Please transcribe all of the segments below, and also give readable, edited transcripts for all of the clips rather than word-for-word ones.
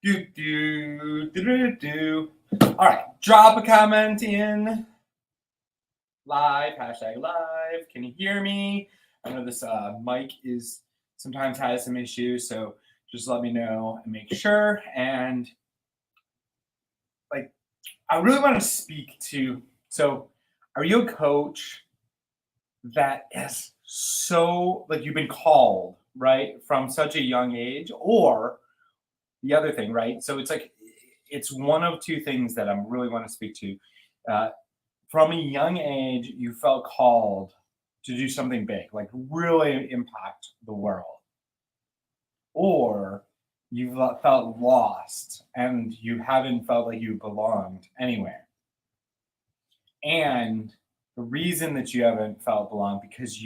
Do, do, do, do, do. All right, drop a comment in. Live, hashtag live. Can you hear me? I know this mic is sometimes has some issues, so just let me know and make sure. And like, I really want to speak to. So, are you a coach that is so like you've been called right from such a young age, or the other thing, right? So it's like it's one of two things that I really want to speak to. Uh, from a young age, you felt called to do something big, like really impact the world, or you've felt lost and you haven't felt like you belonged anywhere. And the reason that you haven't felt belong because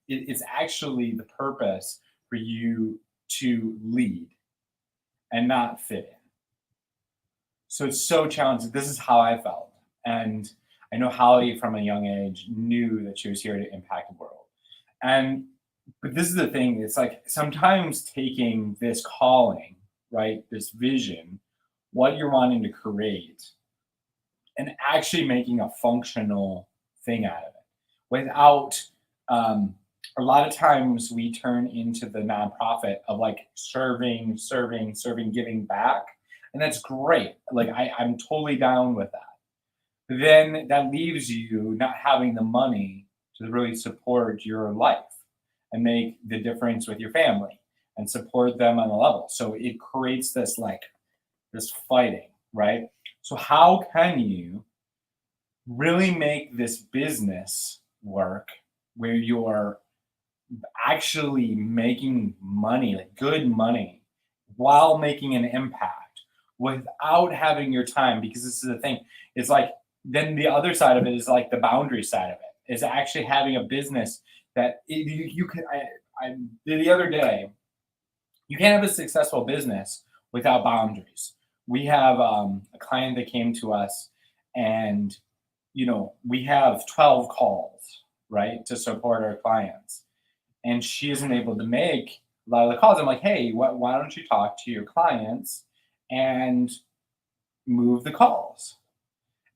it's actually the purpose for you to lead and not fit in. So it's so challenging. This is how I felt. And I know Holly from a young age knew that she was here to impact the world. And but this is the thing, it's like sometimes taking this calling, right, this vision, what you're wanting to create, and actually making a functional thing out of it without um, a lot of times we turn into the nonprofit of like serving, giving back. And that's great. Like I'm totally down with that. But then that leaves you not having the money to really support your life and make the difference with your family and support them on a level. So it creates this like this fighting, right? So how can you really make this business work where you're actually making money, like good money, while making an impact without having your time? Because this is the thing, it's like then the other side of it is like the boundary side of it is actually having a business that you can. I the other day, you can't have a successful business without boundaries. We have a client that came to us, and we have 12 calls, right, to support our clients, and she isn't able to make a lot of the calls. I'm like, hey, why don't you talk to your clients and move the calls?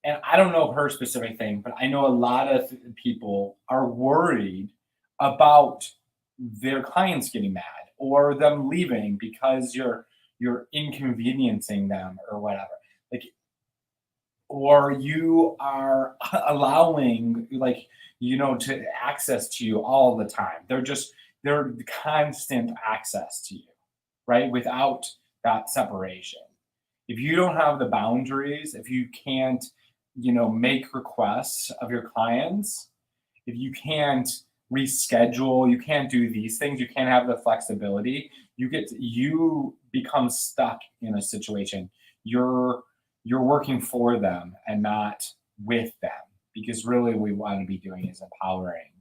And I don't know her specific thing, but I know a lot of people are worried about their clients getting mad or them leaving because you're inconveniencing them or whatever. Like, or you are allowing like to access to you all the time. They're constant access to you, right? Without that separation. If you don't have the boundaries, if you can't make requests of your clients, if you can't reschedule, you can't do these things, you can't have the flexibility, you become stuck in a situation. You're working for them and not with them, because really we want to be doing is empowering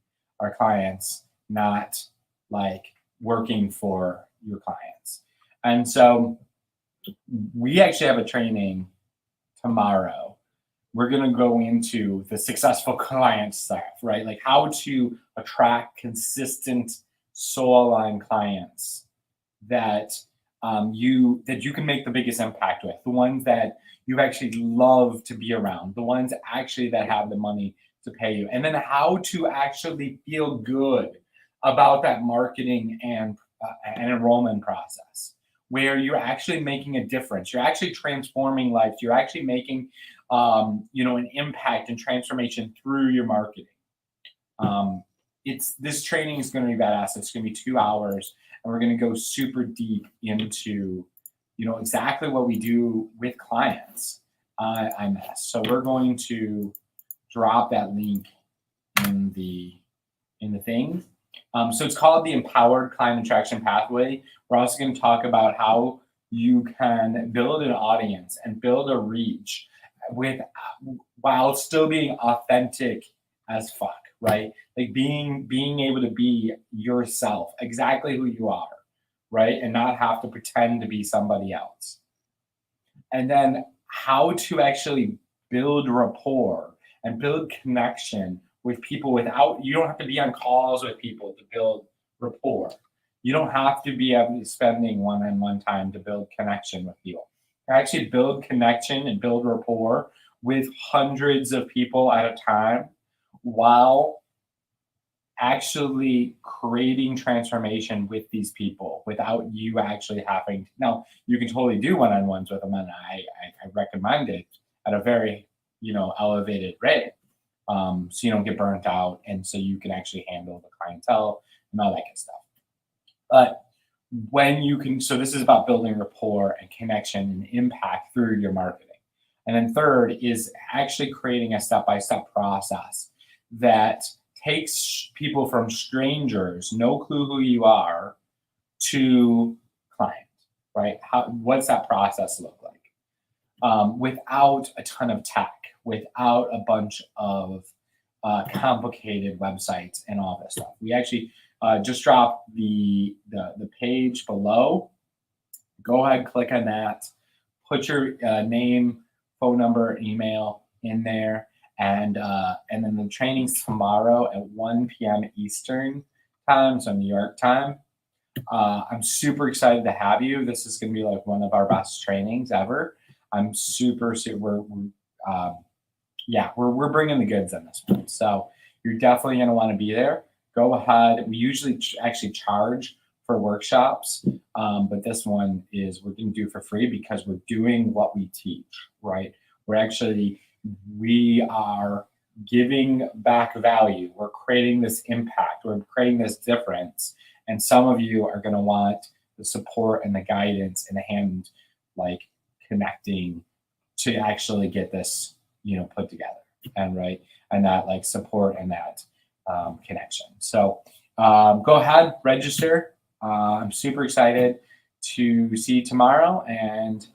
our clients, not like working for your clients. And so we actually have a training tomorrow. We're going to go into the successful client stuff, right? Like how to attract consistent soul aligned clients that you can make the biggest impact with, the ones that you actually love to be around, the ones actually that have the money to pay you, and then how to actually feel good about that marketing and enrollment process, where you're actually making a difference, you're actually transforming lives, you're actually making an impact and transformation through your marketing. It's This training is going to be badass. It's going to be 2 hours, and we're going to go super deep into exactly what we do with clients on IMS. So we're going to drop that link in the thing. So it's called the Empowered Client Attraction Pathway. We're also going to talk about how you can build an audience and build a reach while still being authentic as fuck, right? Like being able to be yourself, exactly who you are, right? And not have to pretend to be somebody else. And then how to actually build rapport and build connection with people without, you don't have to be on calls with people to build rapport. You don't have to be spending one-on-one time to build connection with people. actually build connection and build rapport with hundreds of people at a time while actually creating transformation with these people without you actually having to. Now you can totally do one-on-ones with them, and I recommend it at a very elevated rate, so you don't get burnt out, and so you can actually handle the clientele and all that good stuff. But when you can, so this is about building rapport and connection and impact through your marketing. And then third is actually creating a step-by-step process that takes people from strangers, no clue who you are, to client, right? What's that process look like? Without a ton of tech, without a bunch of complicated websites and all this stuff. We actually just dropped the page below. Go ahead, click on that. Put your name, phone number, email in there, and then the training's tomorrow at 1 p.m. Eastern time, so New York time. I'm super excited to have you. This is going to be like one of our best trainings ever. I'm super. We're bringing the goods on this one. So you're definitely going to want to be there. Go ahead. We usually actually charge for workshops, but this one is we're going to do for free because we're doing what we teach, right? We are giving back value. We're creating this impact. We're creating this difference. And some of you are going to want the support and the guidance and the hand, like connecting to actually get this, put together and that like support and that connection. So go ahead, register. I'm super excited to see you tomorrow, and